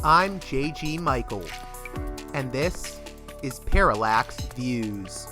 I'm J.G. Michael, and this is Parallax Views.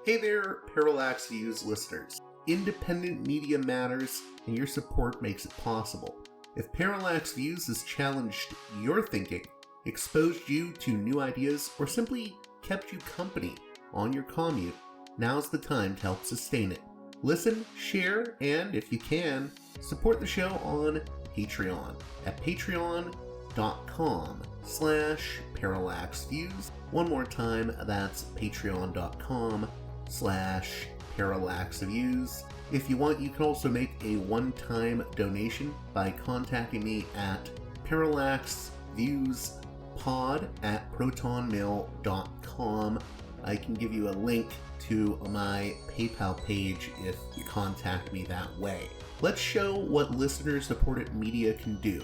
Hey there, Parallax Views listeners. Independent media matters, and your support makes it possible. If Parallax Views has challenged your thinking, exposed you to new ideas, or simply kept you company on your commute, now's the time to help sustain it. Listen, share, and if you can, support the show on Patreon at patreon.com/parallaxviews. One more time, that's patreon.com/parallaxviews. If you want, you can also make a one-time donation by contacting me at parallaxviewspod@protonmail.com. I can give you a link to my PayPal page if you contact me that way. Let's show what listener-supported media can do.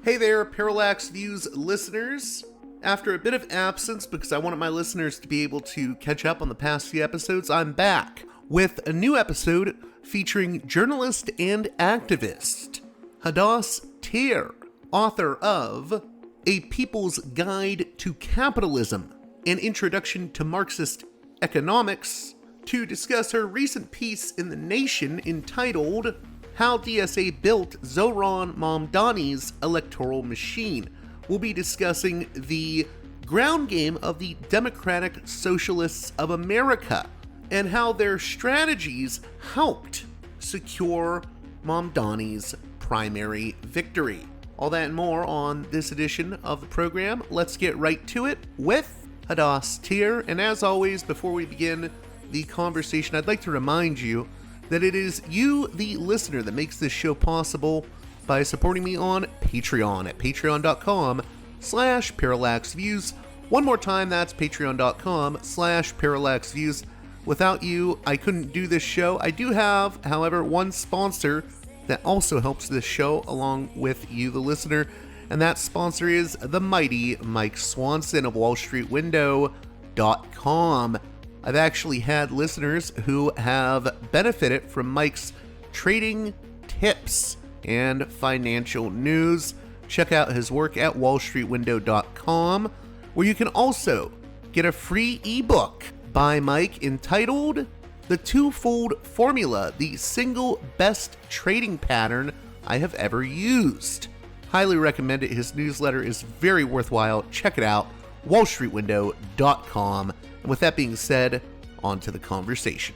Hey there, Parallax Views listeners. After a bit of absence because I wanted my listeners to be able to catch up on the past few episodes, I'm back with a new episode featuring journalist and activist Hadas Thier, author of A People's Guide to Capitalism, an Introduction to Marxist Economics, to discuss her recent piece in The Nation entitled How DSA Built Zohran Mamdani's Electoral Machine. We'll be discussing the ground game of the Democratic Socialists of America and how their strategies helped secure Mamdani's primary victory. All that and more on this edition of the program. Let's get right to it with Hadas Thier. And as always, before we begin the conversation, I'd like to remind you that it is you, the listener, that makes this show possible by supporting me on Patreon at patreon.com/parallaxviews. One more time, that's patreon.com/parallaxviews. Without you, I couldn't do this show. I do have, however, one sponsor that also helps this show along with you, the listener, and that sponsor is the mighty Mike Swanson of wallstreetwindow.com. I've actually had listeners who have benefited from Mike's trading tips and financial news. Check out his work at wallstreetwindow.com, where you can also get a free ebook by Mike entitled The Twofold Formula, the single best trading pattern I have ever used. Highly recommend it. His newsletter is very worthwhile. Check it out, wallstreetwindow.com. And with that being said, on to the conversation.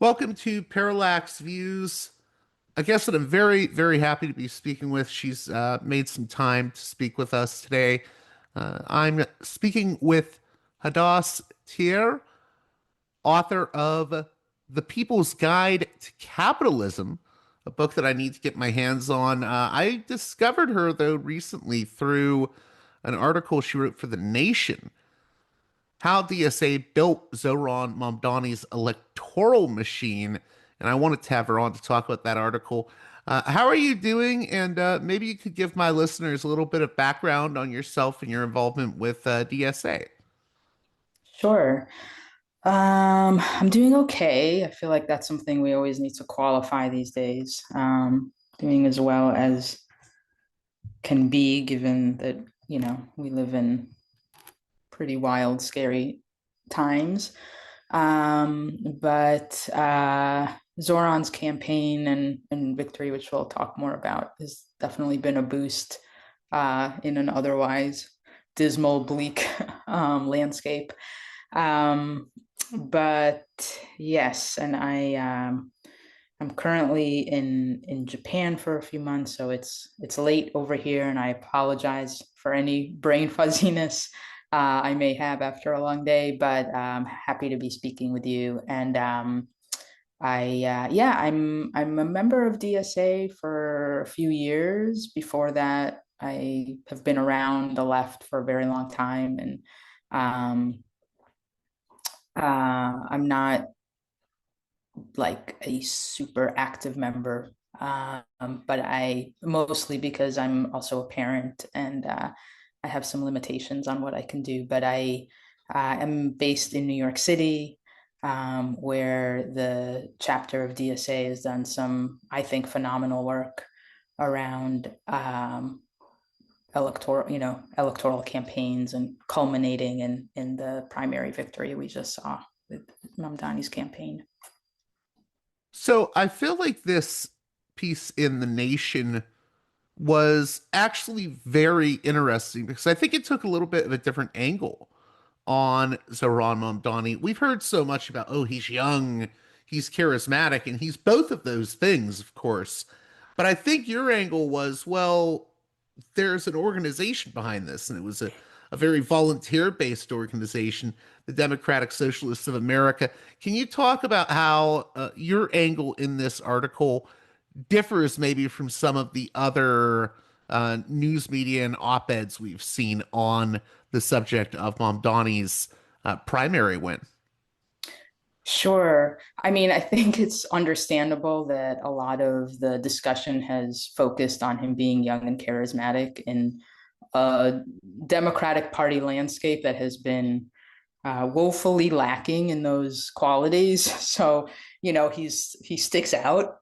Welcome to Parallax Views. A guest that I'm very, very happy to be speaking with. She's made some time to speak with us today. I'm speaking with Hadas Thier, author of The People's Guide to Capitalism, a book that I need to get my hands on. I discovered her, though, recently through an article she wrote for The Nation, How DSA Built Zohran Mamdani's Electoral Machine, and I wanted to have her on to talk about that article. How are you doing? And maybe you could give my listeners a little bit of background on yourself and your involvement with DSA. Sure. I'm doing okay. I feel like that's something we always need to qualify these days. Doing as well as can be, given that, we live in pretty wild, scary times. But Zohran's campaign and victory, which we'll talk more about, has definitely been a boost in an otherwise dismal, bleak landscape. But yes, and I'm currently in Japan for a few months, so it's late over here, and I apologize for any brain fuzziness I may have after a long day, but I'm happy to be speaking with you. And I'm a member of DSA for a few years. Before that, I have been around the left for a very long time, and I'm not like a super active member But I mostly because I'm also a parent and I have some limitations on what I can do. But I am based in New York City, where the chapter of DSA has done some, I think, phenomenal work around electoral campaigns and culminating in the primary victory we just saw with Mamdani's campaign. So I feel like this piece in The Nation was actually very interesting because I think it took a little bit of a different angle on Zohran Mamdani. We've heard so much about, oh, he's young, he's charismatic, and he's both of those things, of course. But I think your angle was, well, there's an organization behind this, and it was a very volunteer-based organization, the Democratic Socialists of America. Can you talk about how your angle in this article differs maybe from some of the other news media and op-eds we've seen on the subject of Mamdani's primary win? Sure. I mean, I think it's understandable that a lot of the discussion has focused on him being young and charismatic in a Democratic Party landscape that has been woefully lacking in those qualities. So, he sticks out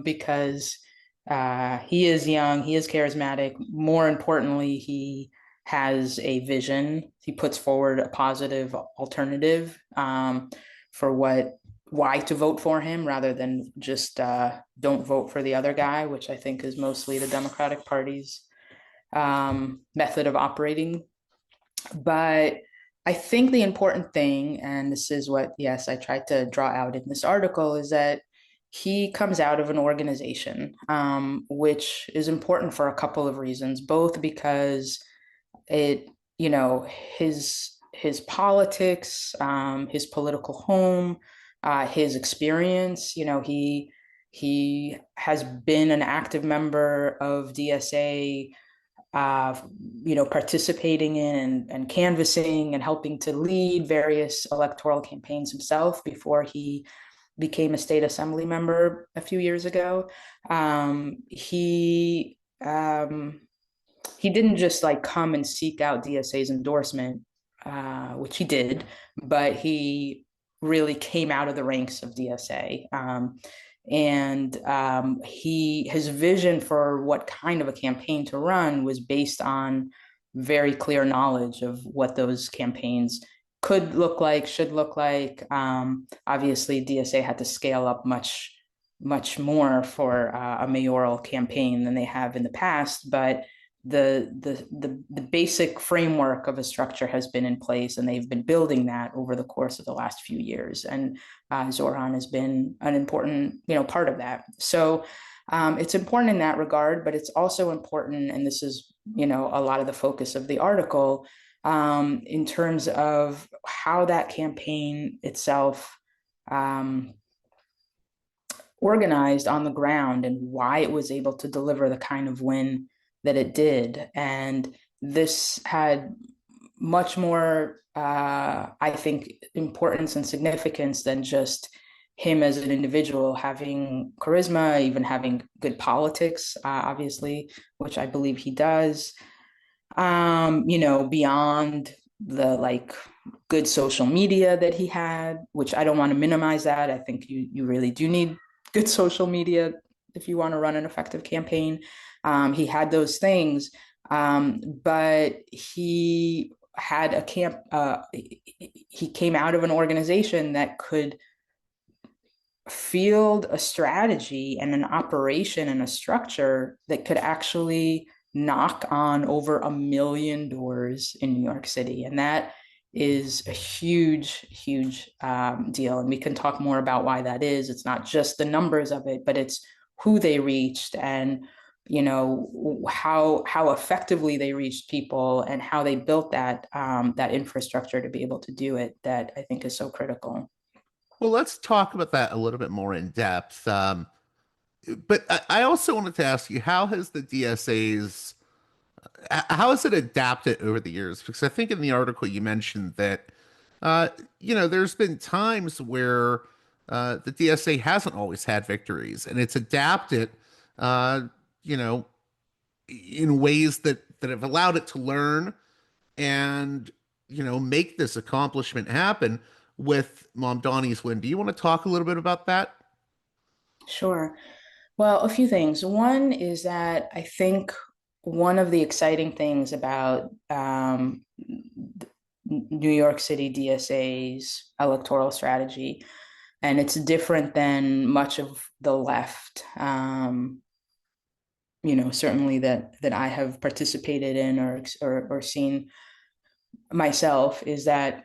because he is young, he is charismatic. More importantly, he has a vision. He puts forward a positive alternative for why to vote for him rather than just don't vote for the other guy, which I think is mostly the Democratic Party's method of operating. But I think the important thing, and this is what, yes, I tried to draw out in this article, is that he comes out of an organization, which is important for a couple of reasons, both because it, his politics, his political home, his experience, he has been an active member of DSA, uh, participating in and canvassing and helping to lead various electoral campaigns himself before he became a state assembly member a few years ago. He didn't just like come and seek out DSA's endorsement, which he did, but he really came out of the ranks of DSA. And his vision for what kind of a campaign to run was based on very clear knowledge of what those campaigns could look like, should look like. Obviously, DSA had to scale up much more for a mayoral campaign than they have in the past, but the basic framework of a structure has been in place, and they've been building that over the course of the last few years. And Zohran has been an important, part of that. So it's important in that regard, but it's also important, and this is, a lot of the focus of the article, in terms of how that campaign itself organized on the ground and why it was able to deliver the kind of win that it did. And this had much more, I think, importance and significance than just him as an individual having charisma, even having good politics, obviously, which I believe he does. Beyond the good social media that he had, which I don't want to minimize that. I think you really do need good social media if you want to run an effective campaign. He had those things, but he had a camp. He came out of an organization that could field a strategy and an operation and a structure that could actually knock on over 1 million doors in New York City. And that is a huge deal. And we can talk more about why that is. It's not just the numbers of it, but it's who they reached and how effectively they reached people and how they built that infrastructure to be able to do it, that I think is so critical. Well, let's talk about that a little bit more in depth. But I also wanted to ask you, how has it adapted over the years? Because I think in the article you mentioned that, there's been times where the DSA hasn't always had victories, and it's adapted uh, you know, in ways that have allowed it to learn and make this accomplishment happen with Mamdani's win. Do you want to talk a little bit about that? Sure. Well, a few things. One is that I think one of the exciting things about New York City DSA's electoral strategy, and it's different than much of the left, certainly that I have participated in or seen myself, is that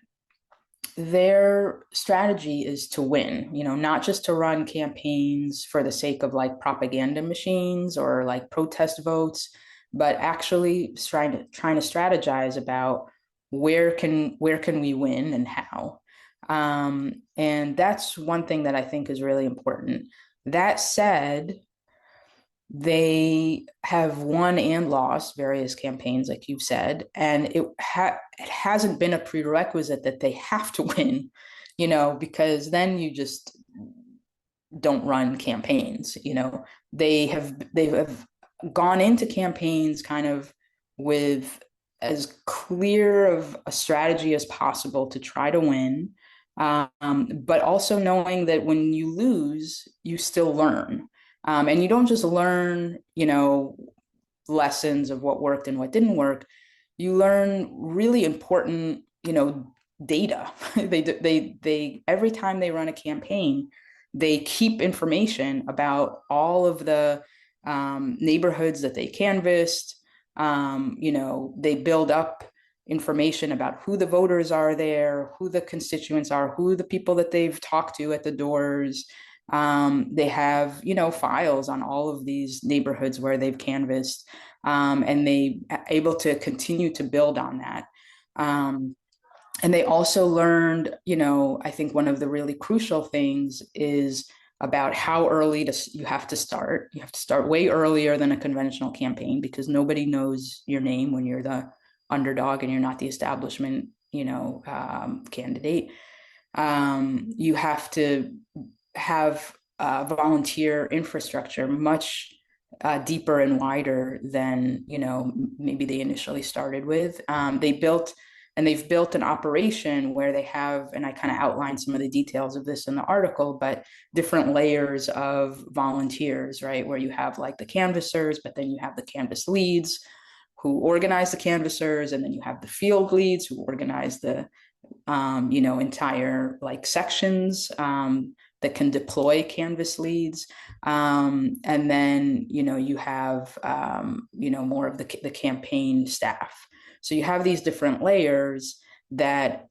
their strategy is to win, not just to run campaigns for the sake of like propaganda machines or like protest votes, but actually trying to strategize about where can we win and how. And that's one thing that I think is really important. That said, they have won and lost various campaigns, like you've said, and it hasn't been a prerequisite that they have to win, because then you just don't run campaigns. They have gone into campaigns kind of with as clear of a strategy as possible to try to win, but also knowing that when you lose, you still learn. And you don't just learn, lessons of what worked and what didn't work. You learn really important, data. They every time they run a campaign, they keep information about all of the neighborhoods that they canvassed. They build up information about who the voters are there, who the constituents are, who the people that they've talked to at the doors. They have, files on all of these neighborhoods where they've canvassed, and they are able to continue to build on that. And they also learned, I think one of the really crucial things is about how early you have to start. You have to start way earlier than a conventional campaign because nobody knows your name when you're the underdog and you're not the establishment, candidate. You have to have volunteer infrastructure much deeper and wider than maybe they initially started with. They've built an operation where they have, and I kind of outlined some of the details of this in the article, but different layers of volunteers, right? Where you have like the canvassers, but then you have the canvas leads who organize the canvassers, and then you have the field leads who organize the entire like sections that can deploy canvas leads. And then, you have, more of the campaign staff. So you have these different layers that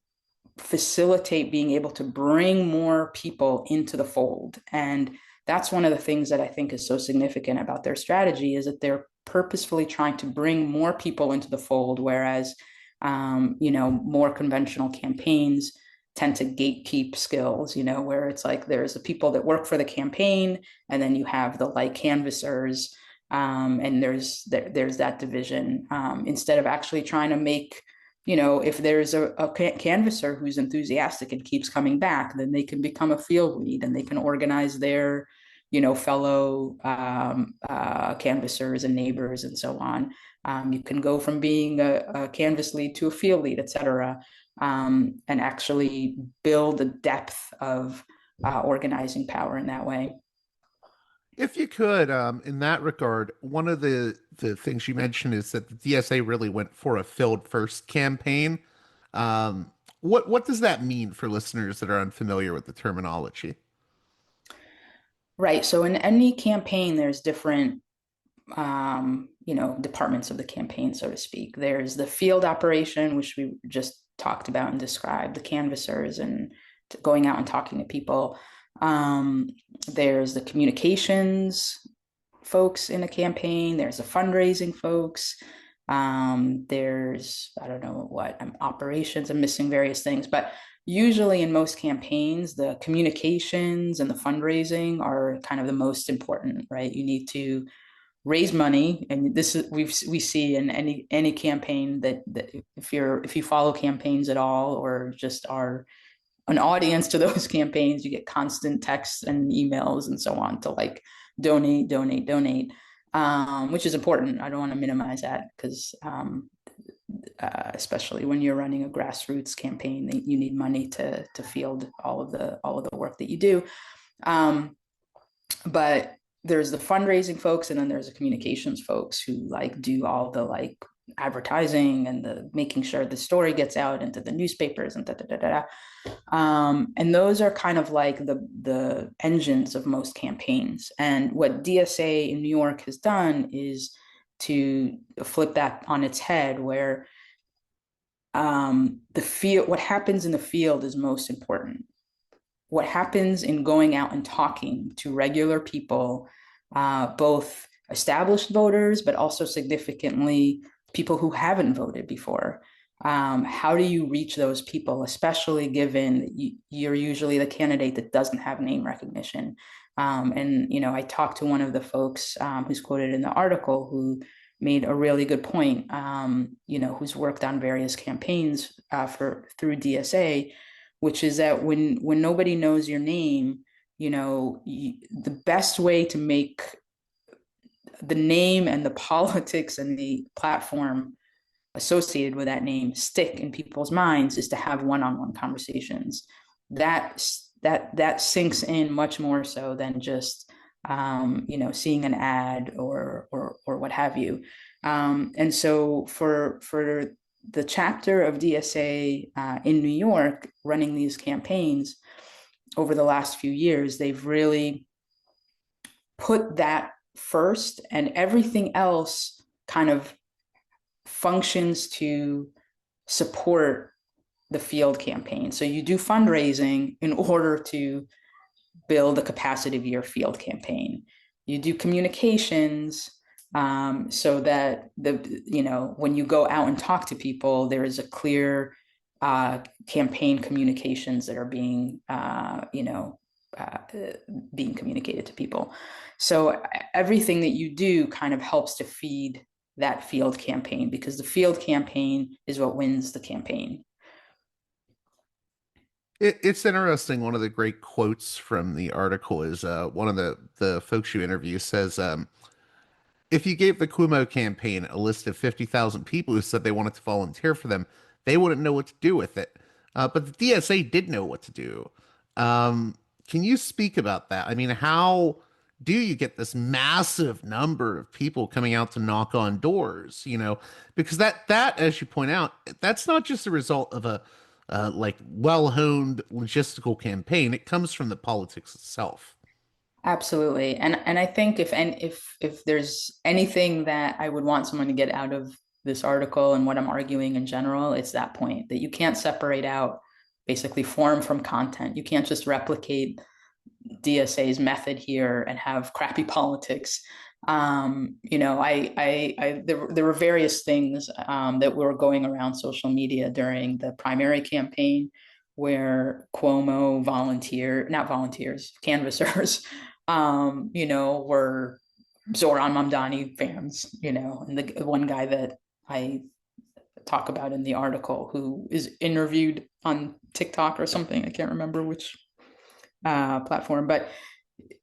facilitate being able to bring more people into the fold. And that's one of the things that I think is so significant about their strategy, is that they're purposefully trying to bring more people into the fold, whereas more conventional campaigns tend to gatekeep skills, where it's like there's the people that work for the campaign, and then you have the like canvassers, and there's that division, instead of actually trying to make, if there's a canvasser who's enthusiastic and keeps coming back, then they can become a field lead and they can organize their fellow canvassers and neighbors and so on. You can go from being a canvas lead to a field lead, et cetera, and actually build a depth of organizing power in that way. If you could, in that regard, one of the things you mentioned is that the DSA really went for a field first campaign. What does that mean for listeners that are unfamiliar with the terminology? Right. So in any campaign, there's different departments of the campaign, so to speak. There's the field operation, which we just talked about and described, the canvassers and going out and talking to people. There's the communications folks in a campaign. There's the fundraising folks. There's, I don't know what, operations. I'm missing various things, but usually in most campaigns, the communications and the fundraising are kind of the most important, right? You need to raise money, and this is we see in any campaign that if you follow campaigns at all or just are an audience to those campaigns, you get constant texts and emails and so on to like donate, donate, donate, which is important. I don't want to minimize that because especially when you're running a grassroots campaign, you need money to field all of the work that you do. But there's the fundraising folks, and then there's the communications folks who like do all the like advertising and the making sure the story gets out into the newspapers and da da da da. And those are kind of like the engines of most campaigns. And what DSA in New York has done is to flip that on its head, where the field, what happens in the field is most important. What happens in going out and talking to regular people, both established voters, but also significantly people who haven't voted before. How do you reach those people, especially given you're usually the candidate that doesn't have name recognition? And, you know, I talked to one of the folks who's quoted in the article who made a really good point, you know, who's worked on various campaigns through DSA, which is that when nobody knows your name, you know, the best way to make the name and the politics and the platform associated with that name stick in people's minds is to have one-on-one conversations. That sinks in much more so than just you know, seeing an ad or what have you. And so for the chapter of DSA in New York running these campaigns over the last few years, they've really put that first, and everything else kind of functions to support the field campaign. So you do fundraising in order to build the capacity of your field campaign. You do communications so that you know, when you go out and talk to people, there is a clear campaign communications that are being you know, being communicated to people. So everything that you do kind of helps to feed that field campaign, because the field campaign is what wins the campaign. It's interesting. One of the great quotes from the article is one of the folks you interview says, if you gave the Cuomo campaign a list of 50,000 people who said they wanted to volunteer for them, they wouldn't know what to do with it. But the DSA did know what to do. Can you speak about that? I mean, how do you get this massive number of people coming out to knock on doors? You know, because that, as you point out, that's not just a result of a like well-honed logistical campaign. It comes from the politics itself. Absolutely. And I think if there's anything that I would want someone to get out of this article and what I'm arguing in general, it's that point that you can't separate out basically form from content. You can't just replicate DSA's method here and have crappy politics. You know, there were various things that were going around social media during the primary campaign where Cuomo not volunteers, canvassers, you know, were Zohran Mamdani fans, you know, and the one guy that I talk about in the article who is interviewed on TikTok or something, I can't remember which platform, but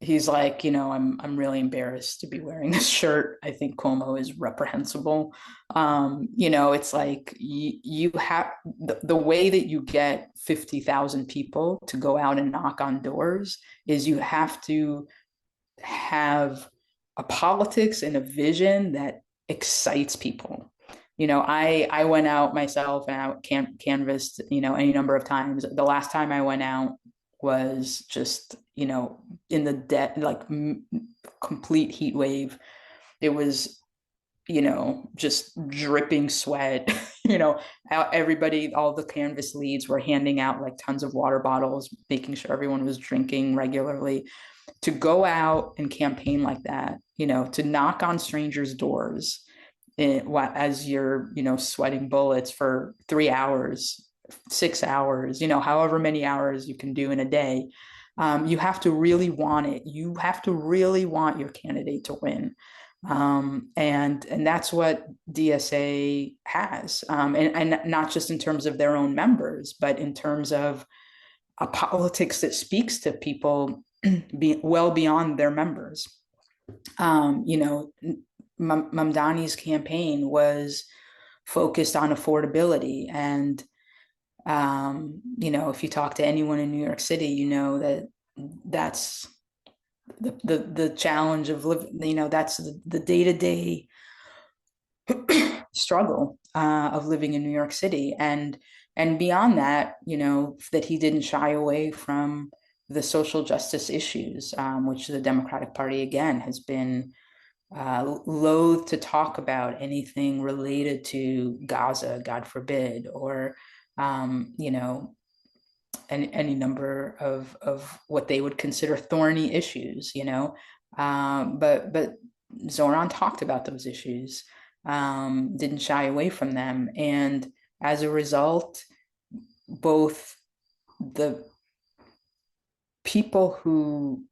he's like, you know, I'm really embarrassed to be wearing this shirt. I think Cuomo is reprehensible. You know, it's like you have the way that you get 50,000 people to go out and knock on doors is you have to have a politics and a vision that excites people. You know, I went out myself and I canvassed, you know, any number of times. The last time I went out was just, you know, in the complete heat wave. It was, you know, just dripping sweat. You know, everybody, all the canvas leads were handing out like tons of water bottles, making sure everyone was drinking regularly. To go out and campaign like that, you know, to knock on strangers' doors as you're, you know, sweating bullets for 3 hours, 6 hours, you know, however many hours you can do in a day. You have to really want it. You have to really want your candidate to win. And that's what DSA has. And not just in terms of their own members, but in terms of a politics that speaks to people well beyond their members. You know, Mamdani's campaign was focused on affordability. And, you know, if you talk to anyone in New York City, you know that that's the challenge of living, you know, that's the day-to-day struggle of living in New York City. And beyond that, you know, that he didn't shy away from the social justice issues, which the Democratic Party, again, has been loath to talk about anything related to Gaza, God forbid, or, you know, any number of what they would consider thorny issues, you know. But Zoran talked about those issues, didn't shy away from them. And as a result, both the people who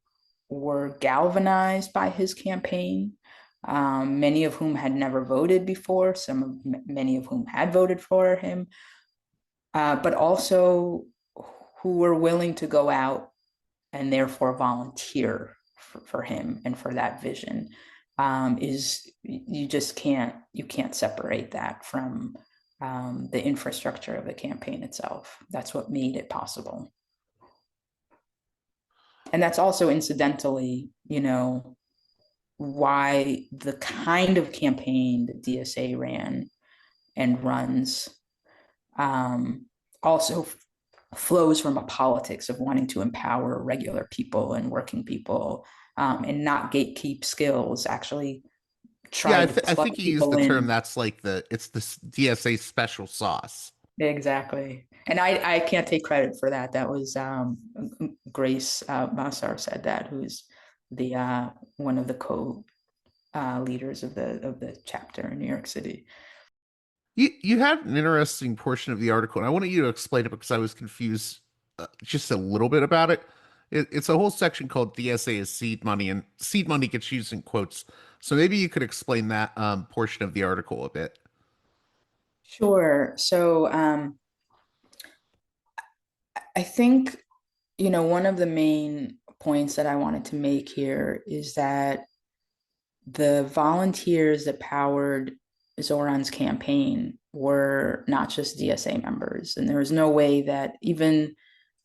were galvanized by his campaign, many of whom had never voted before, many of whom had voted for him, but also who were willing to go out and therefore volunteer for him and for that vision, is you just can't separate that from the infrastructure of the campaign itself. That's what made it possible. And that's also incidentally, you know, why the kind of campaign that DSA ran and runs also flows from a politics of wanting to empower regular people and working people, and not gatekeep skills, actually Yeah, try to I plug think you used people the term in. that's like it's the DSA special sauce. Exactly. And I can't take credit for that. That was Grace Massar said that, who's the one of the co leaders of the chapter in New York City. You had an interesting portion of the article, and I wanted you to explain it because I was confused just a little bit about it. It's a whole section called DSA is seed money, and seed money gets used in quotes. So maybe you could explain that portion of the article a bit. Sure. So I think, you know, one of the main points that I wanted to make here is that the volunteers that powered Zoran's campaign were not just DSA members. And there was no way that even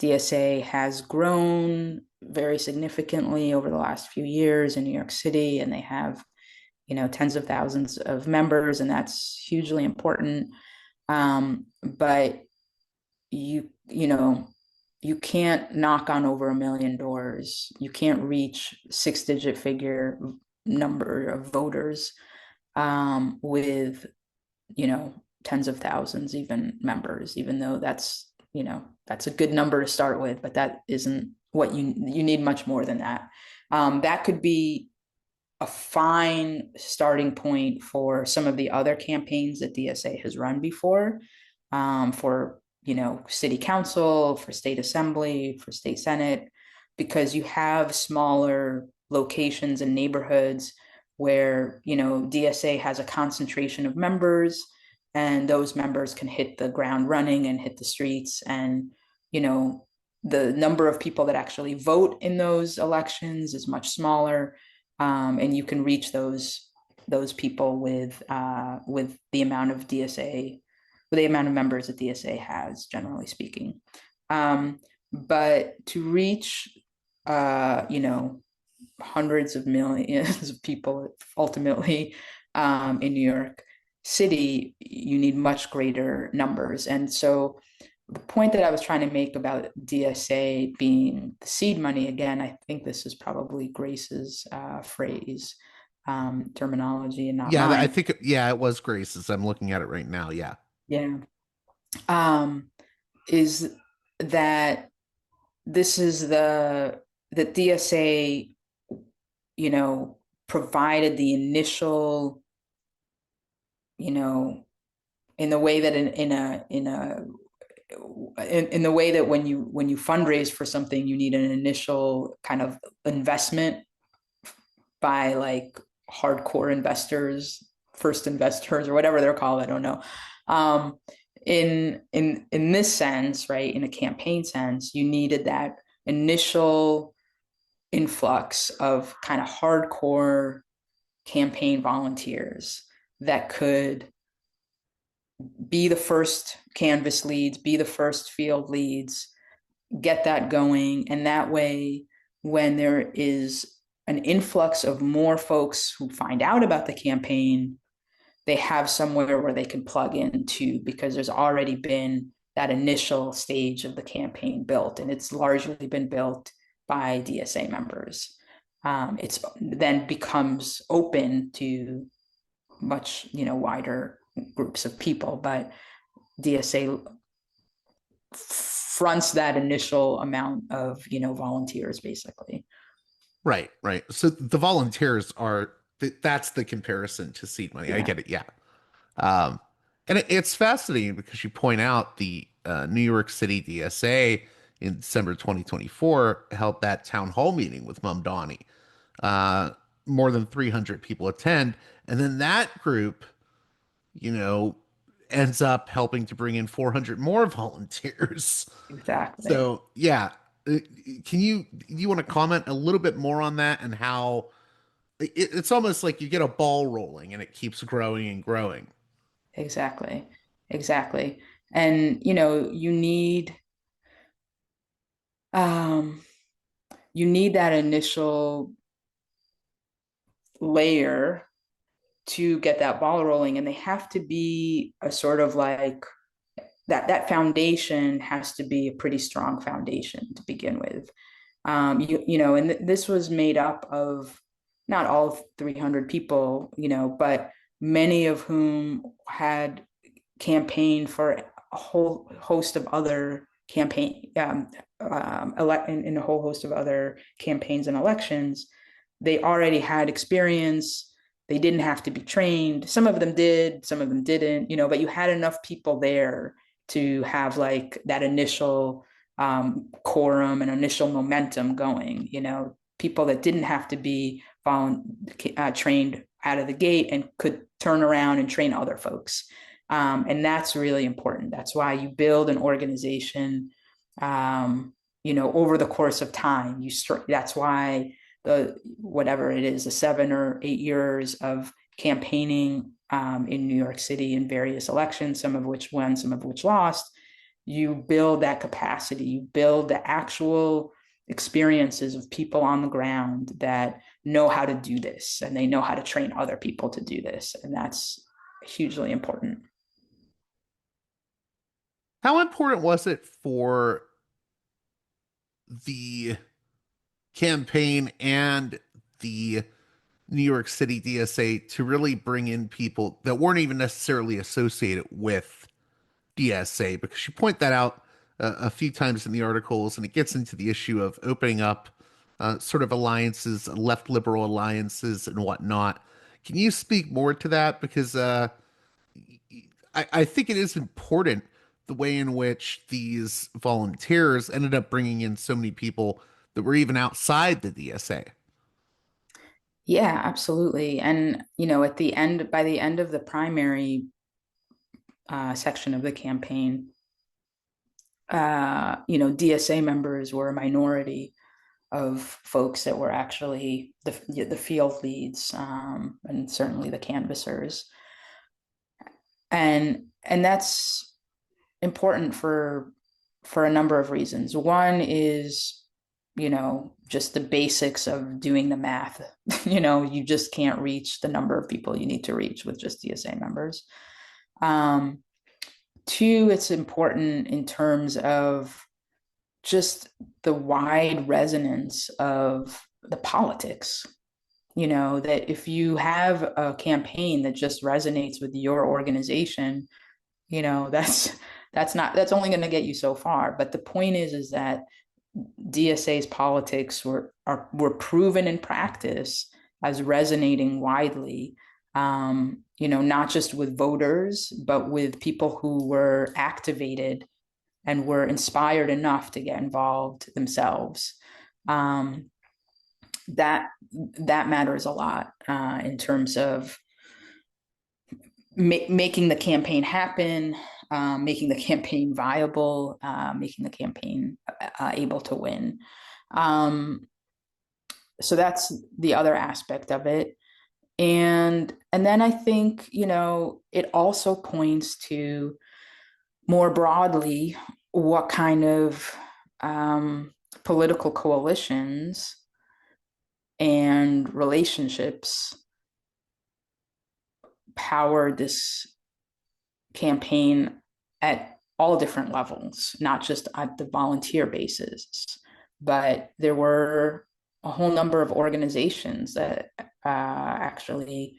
DSA has grown very significantly over the last few years in New York City, and they have, you know, tens of thousands of members, and that's hugely important. But you know, you can't knock on over 1 million doors. You can't reach 6-digit figure number of voters, with, you know, tens of thousands, even members, even though that's, you know, that's a good number to start with, but that isn't what you need much more than that. That could be a fine starting point for some of the other campaigns that DSA has run before, for, you know, city council, for state assembly, for state senate, because you have smaller locations and neighborhoods where, you know, DSA has a concentration of members, and those members can hit the ground running and hit the streets. And, you know, the number of people that actually vote in those elections is much smaller, and you can reach those people with the amount of DSA, with the amount of members that DSA has, generally speaking. But to reach, you know, hundreds of millions of people ultimately, in New York City, you need much greater numbers. And so the point that I was trying to make about DSA being the seed money, again, I think this is probably Grace's phrase, terminology, and not Yeah, I mine. think it was Grace's. I'm looking at it right now. Yeah. Yeah. Um, is that this is the DSA, you know, provided the initial, you know, in the way that in the way that when you fundraise for something, you need an initial kind of investment by like hardcore investors, first investors, or whatever they're called. I don't know. Um, in this sense, right, in a campaign sense, you needed that initial influx of kind of hardcore campaign volunteers that could be the first canvas leads, be the first field leads, get that going. And that way, when there is an influx of more folks who find out about the campaign, they have somewhere where they can plug into, because there's already been that initial stage of the campaign built, and it's largely been built by DSA members. It's then becomes open to much wider groups of people, but DSA fronts that initial amount of volunteers, basically. Right, right. So the volunteers are that's the comparison to seed money. I Yeah, get it. Yeah. Um, and it's fascinating because you point out the New York City DSA in December 2024 held that town hall meeting with Mamdani. Uh, More than 300 people attend, and then that group, you know, ends up helping to bring in 400 more volunteers. exactly. So yeah, uh, can you want to comment a little bit more on that and how it's almost like you get a ball rolling and it keeps growing and growing. Exactly. Exactly. And um you need that initial layer to get that ball rolling, and they have to be a sort of like that foundation has to be a pretty strong foundation to begin with. And this was made up of not all 300 people, but many of whom had campaigned for a whole host of other in a whole host of other campaigns and elections. They already had experience. They didn't have to be trained. Some of them did, some of them didn't, but you had enough people there to have like that initial quorum and initial momentum going, people that didn't have to be trained out of the gate and could turn around and train other folks. And that's really important. That's why you build an organization, over the course of time. That's why whatever it is, the 7 or 8 years of campaigning in New York City in various elections, some of which won, some of which lost. You build that capacity. You build the actual experiences of people on the ground that know how to do this, and they know how to train other people to do this. And that's hugely important. How important was it for the campaign and the New York City DSA to really bring in people that weren't even necessarily associated with DSA? Because you point that out a few times in the articles, and it gets into the issue of opening up sort of alliances, left liberal alliances, and whatnot. Can you speak more to that? Because I think it is important the way in which these volunteers ended up bringing in so many people that were even outside the DSA. Yeah, absolutely. And, by the end of the primary section of the campaign, DSA members were a minority of folks that were actually the field leads, and certainly the canvassers. And that's important for a number of reasons. One is, just the basics of doing the math. You just can't reach the number of people you need to reach with just DSA members. Two, it's important in terms of just the wide resonance of the politics. That if you have a campaign that just resonates with your organization, that's only going to get you so far. But the point is that DSA's politics were proven in practice as resonating widely, not just with voters, but with people who were activated and were inspired enough to get involved themselves. That matters a lot in terms of making the campaign happen, making the campaign viable, making the campaign able to win. So that's the other aspect of it. And then I think, it also points to more broadly what kind of political coalitions and relationships power this campaign at all different levels, not just at the volunteer basis, but there were a whole number of organizations that actually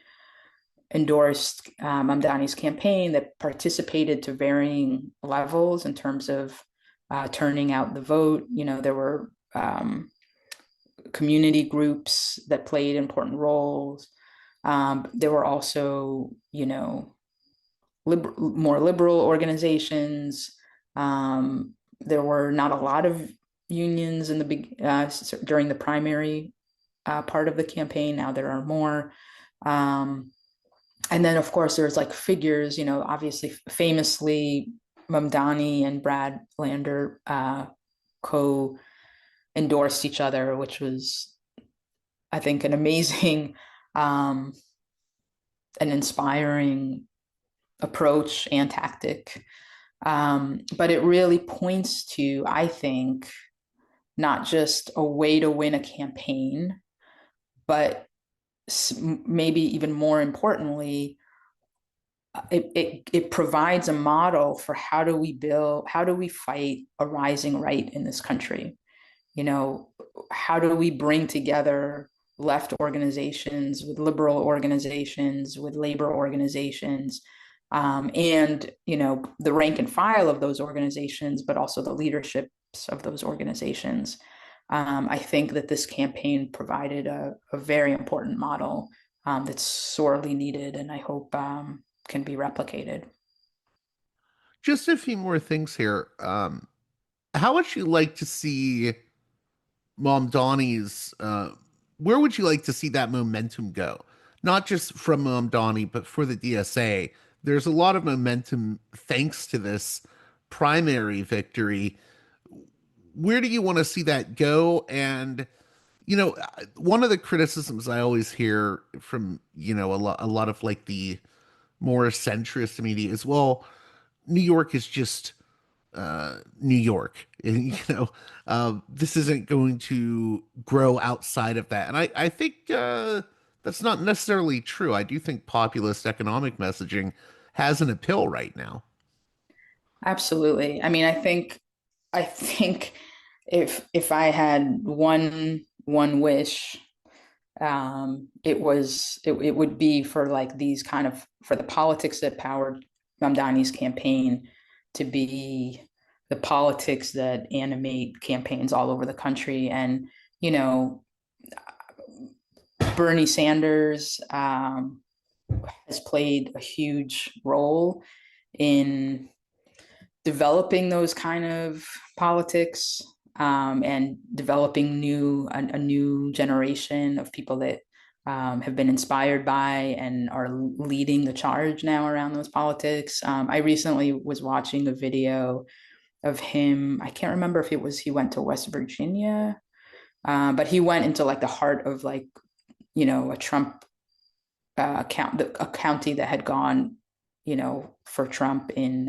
endorsed Mamdani's campaign, that participated to varying levels in terms of turning out the vote. There were community groups that played important roles. There were also, more liberal organizations. There were not a lot of unions in during the primary part of the campaign. Now there are more. And then, of course, there's like figures, obviously, famously, Mamdani and Brad Lander co-endorsed each other, which was, I think, an amazing an inspiring approach and tactic. But it really points to, I think, not just a way to win a campaign, but maybe even more importantly, it provides a model for how do we fight a rising right in this country? How do we bring together left organizations with liberal organizations, with labor organizations, and the rank and file of those organizations, but also the leaderships of those organizations. I think that this campaign provided a very important model that's sorely needed, and I hope can be replicated. Just a few more things here. How would you like to see Mamdani's, where would you like to see that momentum go? Not just from Mamdani, but for the DSA. There's a lot of momentum thanks to this primary victory. Where do you want to see that go? And, one of the criticisms I always hear from, a lot of like the more centrist media is, well, New York is just New York. And, this isn't going to grow outside of that. And I think that's not necessarily true. I do think populist economic messaging has an appeal right now. Absolutely. I mean, I think if I had one wish, it would be for like these kind of for the politics that powered Mamdani's campaign to be the politics that animate campaigns all over the country. And you know, Bernie Sanders has played a huge role in developing those kind of politics, and developing a new generation of people that have been inspired by and are leading the charge now around those politics. I recently was watching a video of him. I can't remember if it was he went to West Virginia, but he went into like the heart of like, a Trump a county that had gone, for Trump in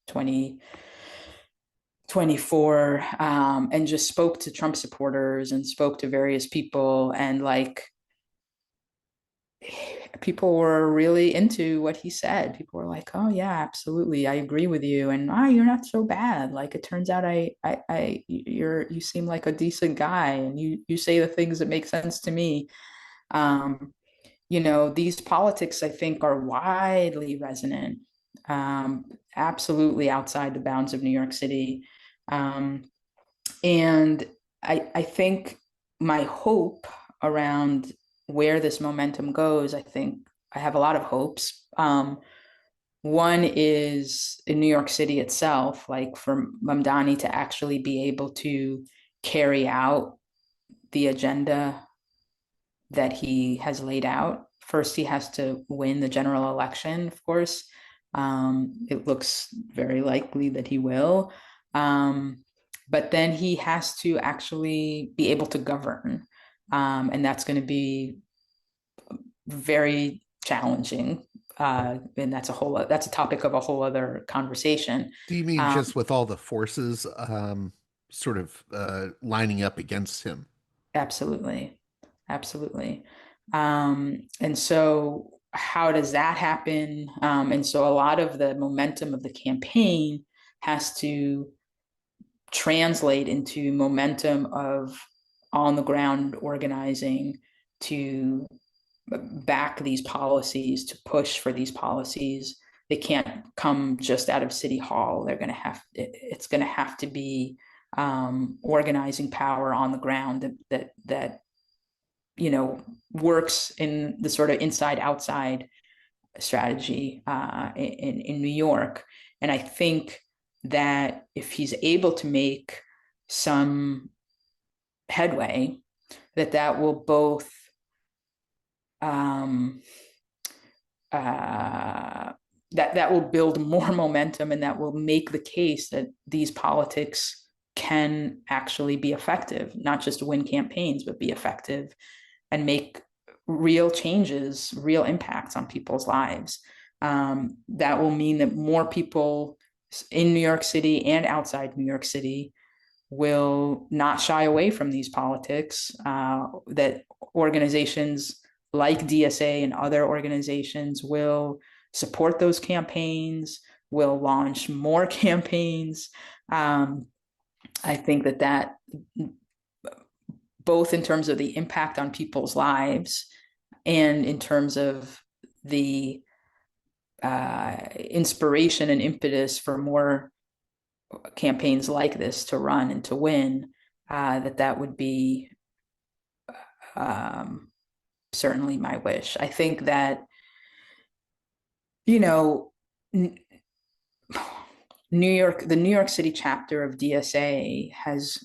2024, and just spoke to Trump supporters and spoke to various people, and like people were really into what he said. People were like, "Oh yeah, absolutely, I agree with you," and you're not so bad. Like it turns out, you seem like a decent guy, and you say the things that make sense to me. Um, these politics, I think, are widely resonant, absolutely outside the bounds of New York City. Um, and I think my hope around where this momentum goes, I think I have a lot of hopes. One is in New York City itself, like for Mamdani to actually be able to carry out the agenda that he has laid out. First, he has to win the general election, of course. It looks very likely that he will. But then he has to actually be able to govern. And that's going to be very challenging. And that's a topic of a whole other conversation. Do you mean Um, just with all the forces sort of lining up against him? Absolutely. Absolutely. And so how does that happen? And so a lot of the momentum of the campaign has to translate into momentum of on the ground organizing to back these policies, to push for these policies. They can't come just out of City Hall. It's going to have to be organizing power on the ground that works in the sort of inside outside strategy in New York. And I think that if he's able to make some headway, that will both um, that will build more momentum, and that will make the case that these politics can actually be effective, not just win campaigns, but be effective and make real changes, real impacts on people's lives. That will mean that more people in New York City and outside New York City will not shy away from these politics, that organizations like DSA and other organizations will support those campaigns, will launch more campaigns. I think that both in terms of the impact on people's lives and in terms of the inspiration and impetus for more campaigns like this to run and to win, that would be certainly my wish. I think that, you know, the New York City chapter of DSA has,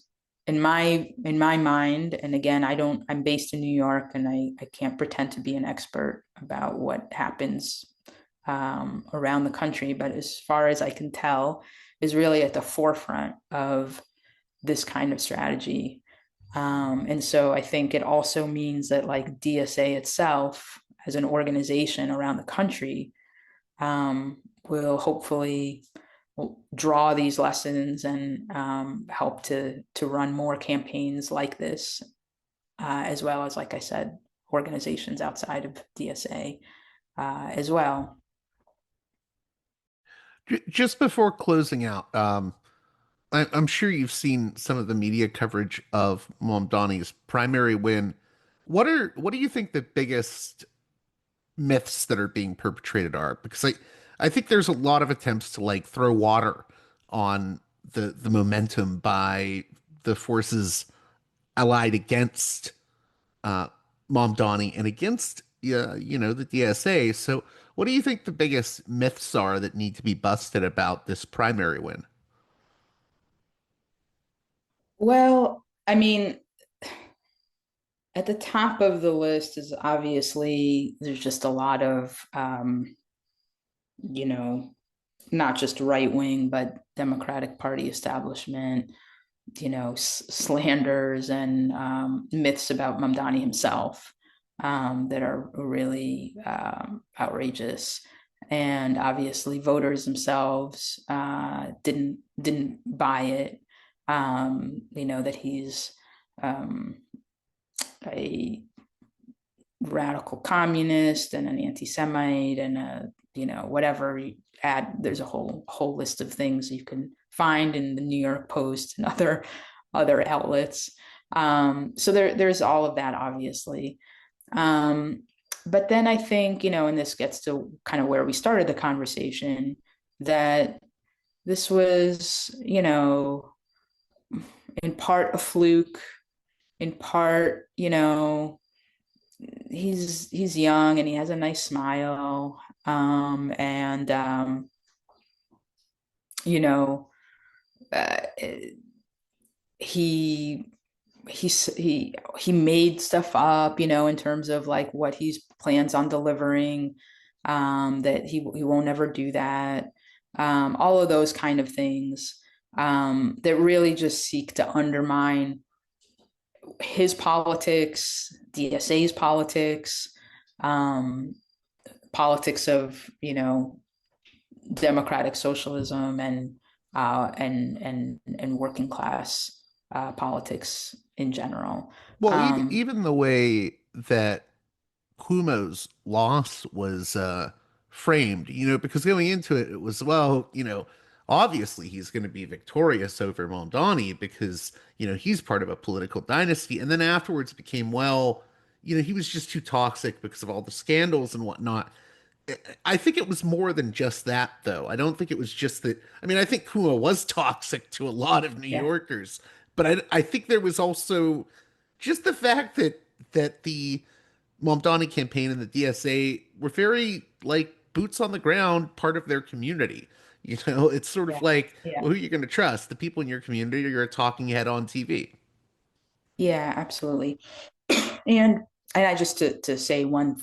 in my mind, and again, I'm based in New York, and I can't pretend to be an expert about what happens around the country, but as far as I can tell, is really at the forefront of this kind of strategy. And so I think it also means that, like, DSA itself as an organization around the country will hopefully draw these lessons and help to run more campaigns like this, as well as, like I said, organizations outside of DSA as well. Just before closing out, I'm sure you've seen some of the media coverage of Mamdani's primary win. What do you think the biggest myths that are being perpetrated are? Because I think there's a lot of attempts to like throw water on the momentum by the forces allied against uh, Mamdani and against the DSA. So what do you think the biggest myths are that need to be busted about this primary win? Well, I mean, at the top of the list is obviously there's just a lot of, you know, not just right wing, but Democratic Party establishment, slanders and myths about Mamdani himself that are really outrageous. And obviously, voters themselves didn't buy it. That he's a radical communist and an anti-Semite and whatever. There's a whole list of things you can find in the New York Post and other outlets. So there's all of that, obviously. But then I think, and this gets to kind of where we started the conversation, that this was, in part a fluke, in part, he's young and he has a nice smile. And uh, he he made stuff up, in terms of like what he plans on delivering, that he won't ever do that. All of those kind of things that really just seek to undermine his politics, DSA's politics, um, politics of democratic socialism and working class politics in general. Well, even the way that Kumo's loss was framed, because going into it, it was, well, obviously he's going to be victorious over Mamdani because, he's part of a political dynasty. And then afterwards it became, well, he was just too toxic because of all the scandals and whatnot. I think it was more than just that, though. I don't think it was just that. I mean, I think Kumo was toxic to a lot of New Yeah, Yorkers, but I think there was also just the fact that the Mamdani campaign and the DSA were very like boots on the ground, part of their community. It's sort of yeah, like, yeah, well, who are you going to trust? The people in your community or you're a talking head on TV? yeah, absolutely. And I just to say one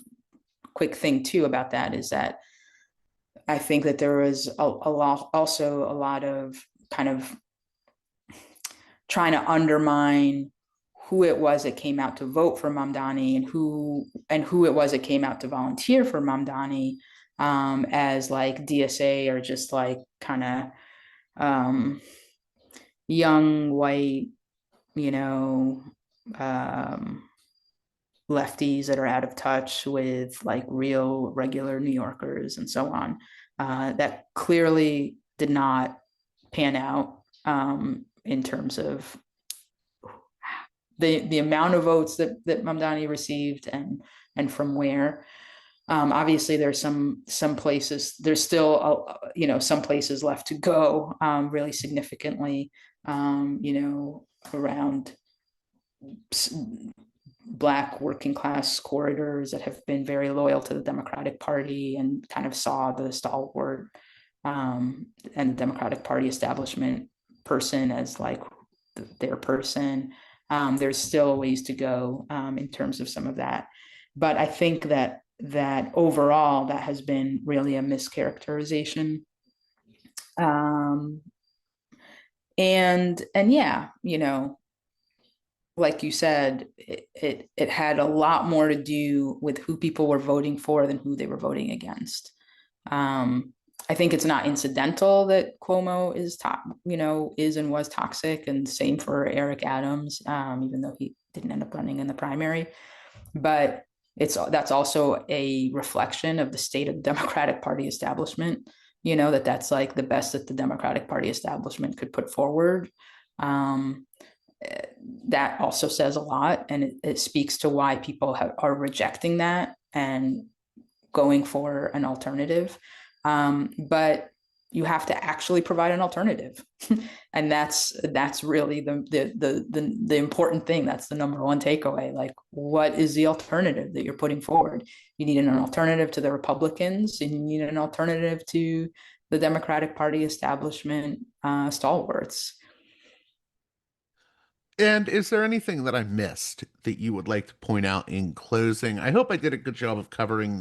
quick thing too about that is that I think that there was a lot, also a lot of kind of trying to undermine who it was that came out to vote for Mamdani and who it was that came out to volunteer for Mamdani, as like DSA or just like kind of um, young white, you know, um, lefties that are out of touch with like real regular New Yorkers and so on. That clearly did not pan out in terms of the amount of votes that Mamdani received and from where. Obviously, there's some places. There's still some places left to go, really significantly. Around Black working class corridors that have been very loyal to the Democratic Party and kind of saw the stalwart and the Democratic Party establishment person as like their person. There's still ways to go in terms of some of that, but I think that overall that has been really a mischaracterization. Um, and yeah, like you said, it had a lot more to do with who people were voting for than who they were voting against. Um, I think it's not incidental that Cuomo is and was toxic, and same for Eric Adams, even though he didn't end up running in the primary. But that's also a reflection of the state of the Democratic Party establishment. That's like the best that the Democratic Party establishment could put forward. Um, that also says a lot, and it speaks to why people are rejecting that and going for an alternative. But you have to actually provide an alternative, and that's really the important thing. That's the number one takeaway. Like, what is the alternative that you're putting forward? You need an alternative to the Republicans, and you need an alternative to the Democratic Party establishment stalwarts. And is there anything that I missed that you would like to point out in closing? I hope I did a good job of covering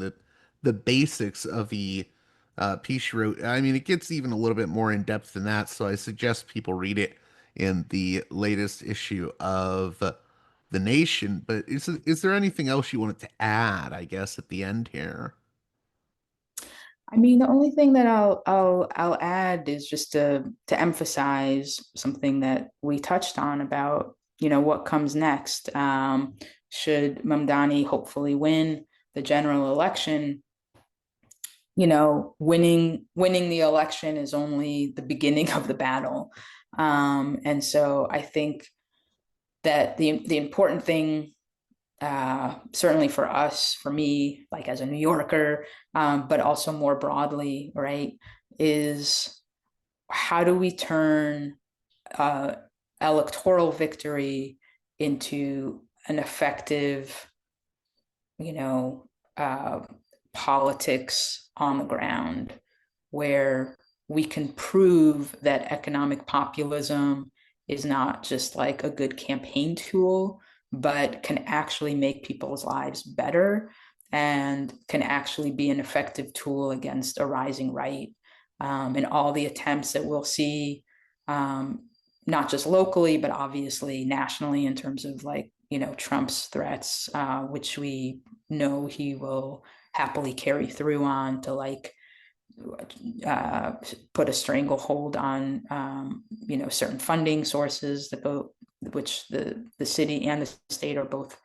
the basics of the piece you wrote. I mean, it gets even a little bit more in depth than that, so I suggest people read it in the latest issue of The Nation. But is there anything else you wanted to add, I guess, at the end here? I mean, the only thing that I'll add is just to emphasize something that we touched on about, what comes next. Should Mamdani hopefully win the general election, winning the election is only the beginning of the battle. And so I think that the important thing, certainly for us, for me, like as a New Yorker, but also more broadly, right, is how do we turn uh, electoral victory into an effective, you know, uh, politics on the ground where we can prove that economic populism is not just like a good campaign tool, but can actually make people's lives better and can actually be an effective tool against a rising right. And all the attempts that we'll see, um, not just locally, but obviously nationally in terms of Trump's threats, which we know he will happily carry through on to put a stranglehold on certain funding sources which the city and the state are both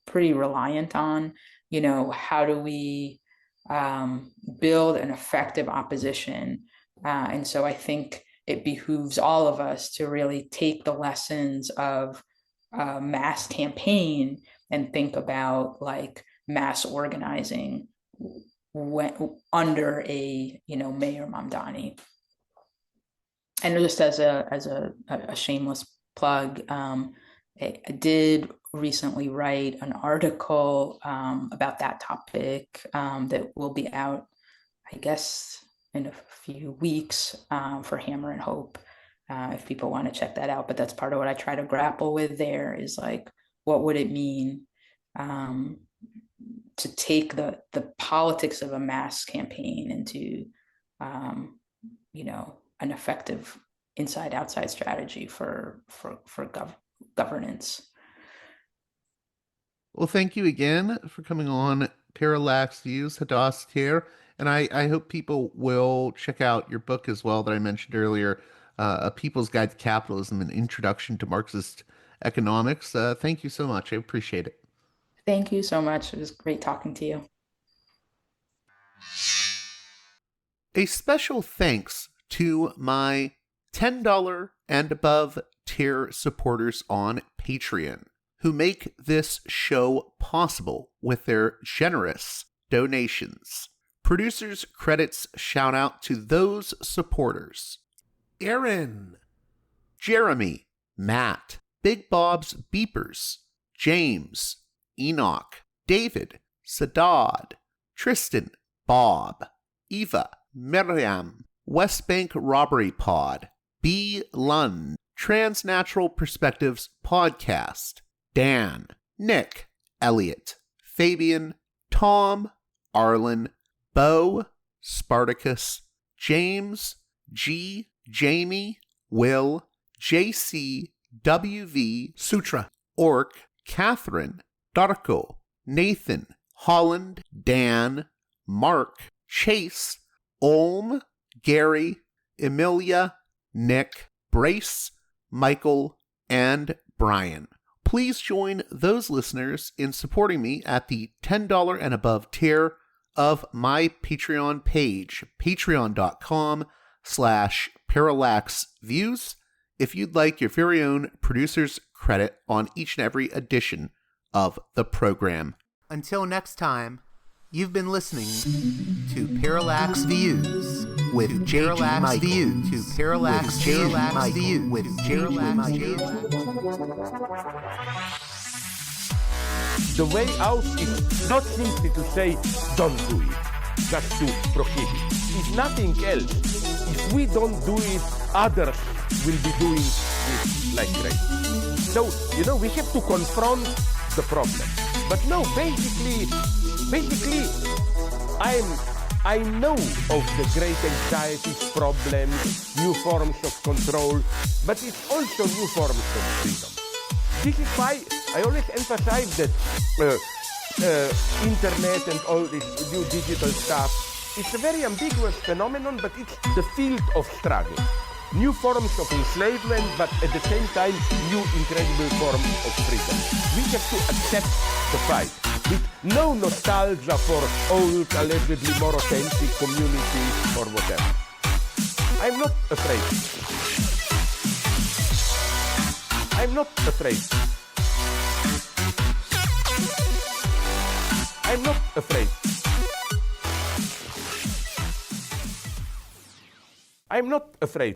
pretty reliant on. How do we build an effective opposition? And so I think it behooves all of us to really take the lessons of mass campaign and think about mass organizing under a Mayor Mamdani. And just as a shameless plug, I did recently write an article about that topic that will be out, I guess, in a few weeks for Hammer and Hope, if people want to check that out. But that's part of what I try to grapple with there is what would it mean to take the politics of a mass campaign into an effective inside-outside strategy for governance. Well, thank you again for coming on Parallax Views, Hadas Thier. And I hope people will check out your book as well that I mentioned earlier, A People's Guide to Capitalism, An Introduction to Marxist Economics. Thank you so much. I appreciate it. Thank you so much. It was great talking to you. A special thanks to my $10 and above tier supporters on Patreon, who make this show possible with their generous donations. Producers' credits shout out to those supporters: Aaron, Jeremy, Matt, Big Bob's Beepers, James, Enoch, David, Sadad, Tristan, Bob, Eva, Miriam, West Bank Robbery Pod, B. Lund, Transnatural Perspectives Podcast, Dan, Nick, Elliot, Fabian, Tom, Arlen, Bo, Spartacus, James, G, Jamie, Will, JC, WV, Sutra, Orc, Catherine, Darko, Nathan, Holland, Dan, Mark, Chase, Olm, Gary, Emilia, Nick, Brace, Michael, and Brian. Please join those listeners in supporting me at the $10 and above tier of my Patreon page, patreon.com/parallaxviews, if you'd like your very own producer's credit on each and every edition of the program. Until next time, you've been listening to Parallax Views with Parallax Views to Parallax Views with Parallax Views. The way out is not simply to say, don't do it, just to prohibit. It's nothing else. If we don't do it, others will be doing it like crazy. So, we have to confront the problem. But no, basically, I know of the great anxieties, problems, new forms of control, but it's also new forms of freedom. This is why I always emphasize that internet and all this new digital stuff, it's a very ambiguous phenomenon, but it's the field of struggle. New forms of enslavement, but at the same time, new incredible forms of freedom. We have to accept the fight with no nostalgia for old, allegedly more authentic communities or whatever. I'm not afraid. I'm not afraid. I'm not afraid. I'm not afraid.